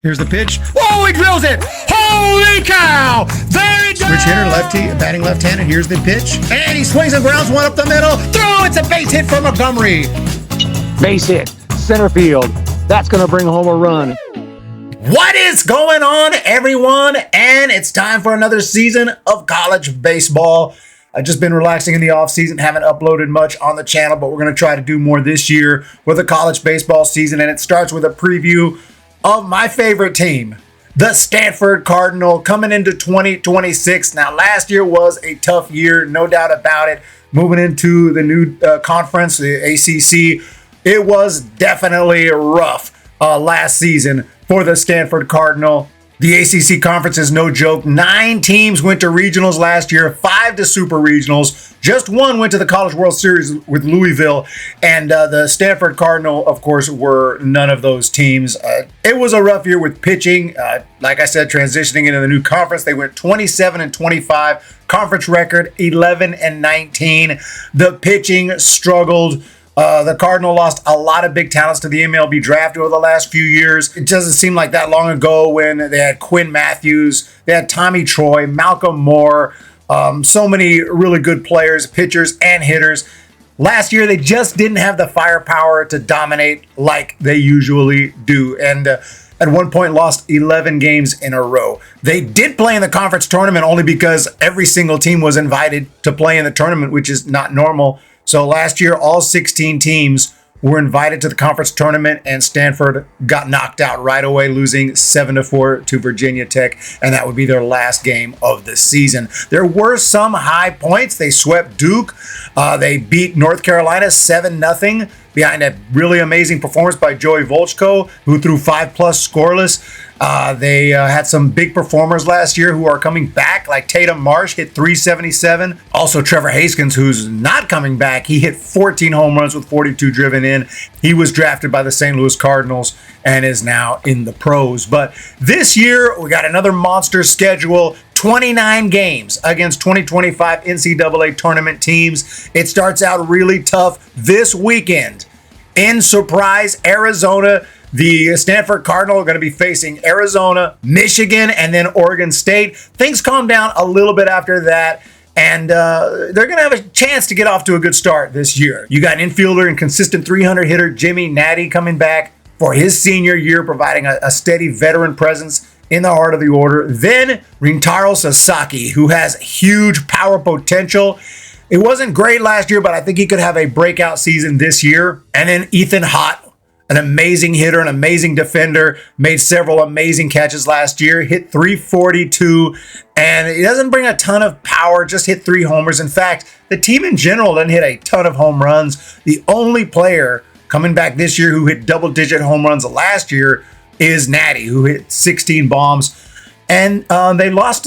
Here's the pitch. Oh, he drills it! Holy cow! There it goes! Switch hitter, lefty, batting left-handed. Here's the pitch. And he swings and grounds one up the middle. Throw! It's a base hit for Montgomery. Base hit, center field. That's going to bring home a run. What is going on, everyone? And it's time for another season of college baseball. I've just been relaxing in the offseason, haven't uploaded much on the channel, but we're going to try to do more this year with the college baseball season. And it starts with a preview of my favorite team, the Stanford Cardinal, coming into 2026. Now, last year was a tough year, no doubt about it. Moving into the new conference, the ACC, it was definitely rough last season for the Stanford Cardinal. The ACC conference is no joke. 9 teams went to regionals last year, 5 to super regionals. Just 1 went to the College World Series with Louisville. And the Stanford Cardinal, of course, were none of those teams. It was a rough year with pitching. Like I said, transitioning into the new conference, they went 27-25. Conference record 11-19. The pitching struggled. The Cardinal lost a lot of big talents to the MLB draft over the last few years. It doesn't seem like that long ago when they had Quinn Matthews, they had Tommy Troy, Malcolm Moore, so many really good players, pitchers and hitters. Last year, they just didn't have the firepower to dominate like they usually do. And at one point lost 11 games in a row. They did play in the conference tournament only because every single team was invited to play in the tournament, which is not normal. So last year, all 16 teams were invited to the conference tournament, and Stanford got knocked out right away, losing 7-4 to Virginia Tech, and that would be their last game of the season. There were some high points. They swept Duke. They beat North Carolina 7-0 behind a really amazing performance by Joey Volchko, who threw 5+ scoreless. They had some big performers last year who are coming back, like Tatum Marsh hit 377. Also, Trevor Haskins, who's not coming back, he hit 14 home runs with 42 driven in. He was drafted by the St. Louis Cardinals and is now in the pros. But this year, we got another monster schedule. 29 games against 2025 NCAA tournament teams. It starts out really tough this weekend. In Surprise, Arizona, the Stanford Cardinal are going to be facing Arizona, Michigan, and then Oregon State. Things calm down a little bit after that, and they're going to have a chance to get off to a good start this year. You got infielder and consistent 300 hitter Jimmy Nati coming back for his senior year, providing a steady veteran presence in the heart of the order. Then Rintaro Sasaki, who has huge power potential. It wasn't great last year, but I think he could have a breakout season this year. And then Ethan Hott, an amazing hitter, an amazing defender, made several amazing catches last year, hit 342, and he doesn't bring a ton of power, just hit 3 homers. In fact, the team in general doesn't hit a ton of home runs. The only player coming back this year who hit double-digit home runs last year is Natty, who hit 16 bombs. And they lost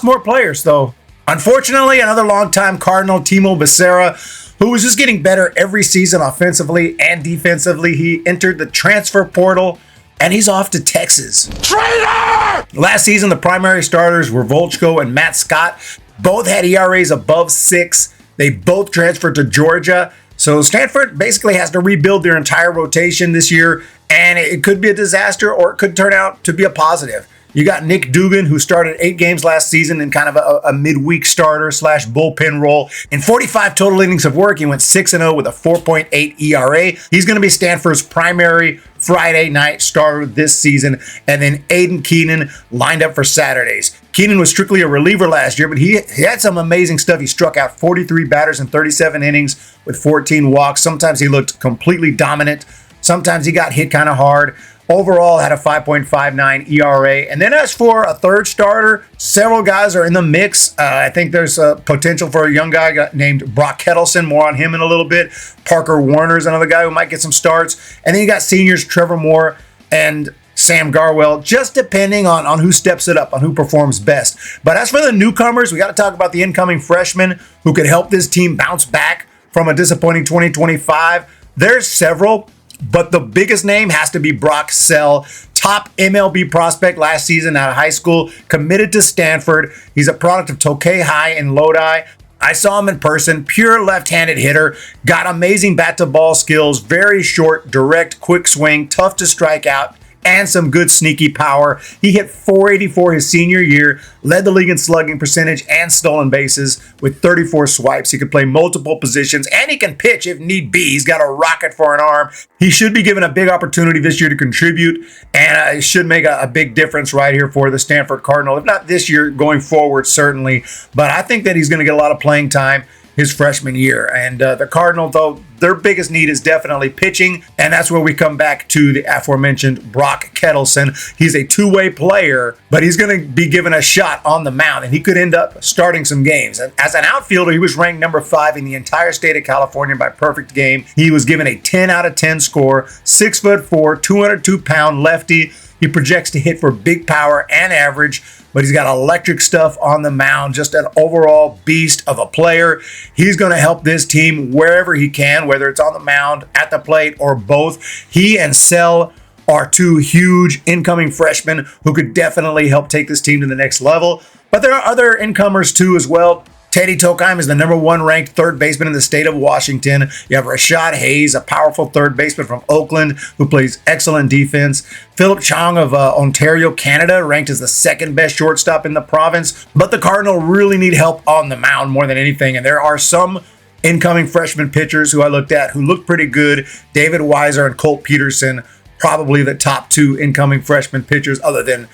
more players, though. Unfortunately, another longtime Cardinal, Timo Becerra, who was just getting better every season offensively and defensively. He entered the transfer portal, and he's off to Texas. Traitor! Last season, the primary starters were Volchko and Matt Scott. Both had ERAs above 6. They both transferred to Georgia. So Stanford basically has to rebuild their entire rotation this year, and it could be a disaster or it could turn out to be a positive. You got Nick Dugan, who started 8 games last season in kind of a midweek starter / bullpen role. In 45 total innings of work, he went 6-0 with a 4.8 ERA. He's going to be Stanford's primary Friday night starter this season. And then Aiden Keenan lined up for Saturdays. Keenan was strictly a reliever last year, but he had some amazing stuff. He struck out 43 batters in 37 innings with 14 walks. Sometimes he looked completely dominant. Sometimes he got hit kind of hard. Overall, had a 5.59 ERA. And then as for a third starter, several guys are in the mix. I think there's a potential for a young guy named Brock Ketelsen. More on him in a little bit. Parker Warner's another guy who might get some starts. And then you got seniors Trevor Moore and Sam Garwell, just depending on who steps it up, on who performs best. But as for the newcomers, we got to talk about the incoming freshmen who could help this team bounce back from a disappointing 2025. There's several. But the biggest name has to be Brock Sell, top MLB prospect last season out of high school, committed to Stanford. He's a product of Tokay High in Lodi. I saw him in person, pure left-handed hitter, got amazing bat-to-ball skills, very short, direct, quick swing, tough to strike out, and some good sneaky power. He hit .484 his senior year, led the league in slugging percentage and stolen bases with 34 swipes. He can play multiple positions, and he can pitch if need be. He's got a rocket for an arm. He should be given a big opportunity this year to contribute, and it should make a big difference right here for the Stanford Cardinal. If not this year, going forward, certainly. But I think that he's going to get a lot of playing time his freshman year. And the Cardinal, though, their biggest need is definitely pitching, and that's where we come back to the aforementioned Brock Ketelsen. He's a two-way player, but he's going to be given a shot on the mound, and he could end up starting some games. And as an outfielder, he was ranked number 5 in the entire state of California by perfect game. He was given a 10 out of 10 score, 6'4", 202-pound lefty. He projects to hit for big power and average, but he's got electric stuff on the mound, just an overall beast of a player. He's going to help this team wherever he can, whether it's on the mound, at the plate, or both. He and Sell are two huge incoming freshmen who could definitely help take this team to the next level. But there are other incomers too as well. Teddy Tokheim is the number 1 ranked third baseman in the state of Washington. You have Rashad Hayes, a powerful third baseman from Oakland who plays excellent defense. Philip Chong of Ontario, Canada, ranked as the 2nd best shortstop in the province. But the Cardinal really need help on the mound more than anything. And there are some incoming freshman pitchers who I looked at who look pretty good. David Weiser and Colt Peterson, probably the top 2 incoming freshman pitchers other than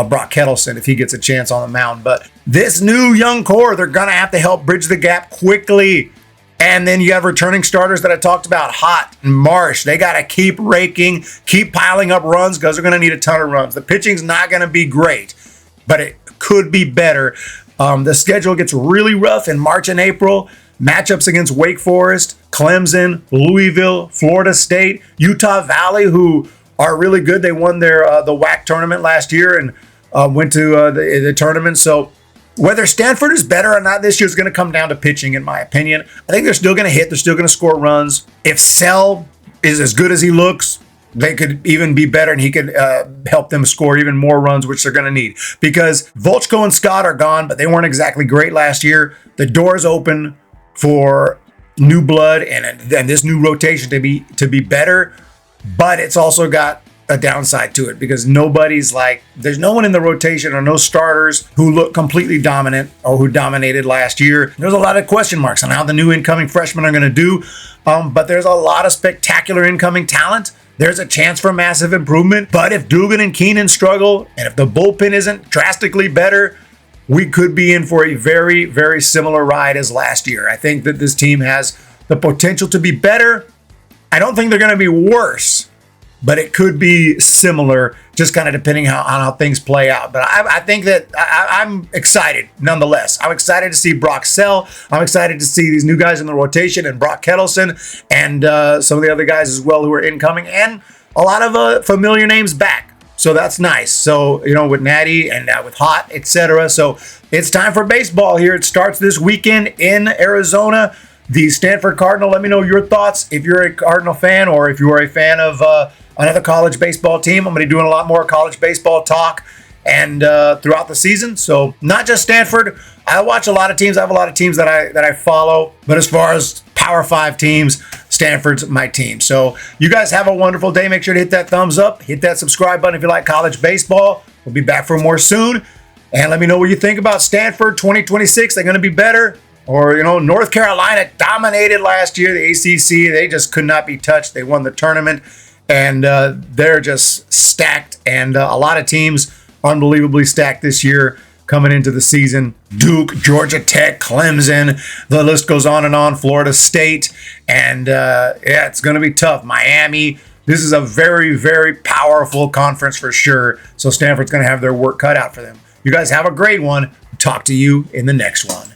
Brock Ketelsen if he gets a chance on the mound. But this new young core, they're going to have to help bridge the gap quickly. And then you have returning starters that I talked about, Hott and Marsh. They got to keep raking, keep piling up runs because they're going to need a ton of runs. The pitching's not going to be great, but it could be better. The schedule gets really rough in March and April. Matchups against Wake Forest, Clemson, Louisville, Florida State, Utah Valley, who are really good. They won their the WAC tournament last year and went to the tournament. So whether Stanford is better or not this year is going to come down to pitching, in my opinion. I think they're still going to hit. They're still going to score runs. If Sell is as good as he looks, they could even be better, and he could help them score even more runs, which they're going to need. Because Volchko and Scott are gone, but they weren't exactly great last year. The door's open for new blood and this new rotation to be better. But it's also got a downside to it because there's no one in the rotation or no starters who look completely dominant or who dominated last year. There's a lot of question marks on how the new incoming freshmen are going to do. But there's a lot of spectacular incoming talent. There's a chance for massive improvement. But if Dugan and Keenan struggle, and if the bullpen isn't drastically better, we could be in for a very, very similar ride as last year. I think that this team has the potential to be better. I don't think they're going to be worse, but it could be similar, just kind of depending on how things play out. But I think that I'm excited nonetheless. I'm excited to see Brock Sell. I'm excited to see these new guys in the rotation and Brock Ketelsen and some of the other guys as well who are incoming, and a lot of familiar names back. So that's nice. So, with Natty and with Hott, etc. So it's time for baseball here. It starts this weekend in Arizona. The Stanford Cardinal, let me know your thoughts if you're a Cardinal fan or if you are a fan of another college baseball team. I'm going to be doing a lot more college baseball talk and throughout the season. So not just Stanford. I watch a lot of teams. I have a lot of teams that I follow. But as far as Power 5 teams, Stanford's my team. So you guys have a wonderful day. Make sure to hit that thumbs up. Hit that subscribe button if you like college baseball. We'll be back for more soon. And let me know what you think about Stanford 2026. They're going to be better. Or, North Carolina dominated last year, the ACC. They just could not be touched. They won the tournament, and they're just stacked. And a lot of teams unbelievably stacked this year coming into the season. Duke, Georgia Tech, Clemson, the list goes on and on, Florida State. And, it's going to be tough. Miami. This is a very, very powerful conference for sure. So Stanford's going to have their work cut out for them. You guys have a great one. Talk to you in the next one.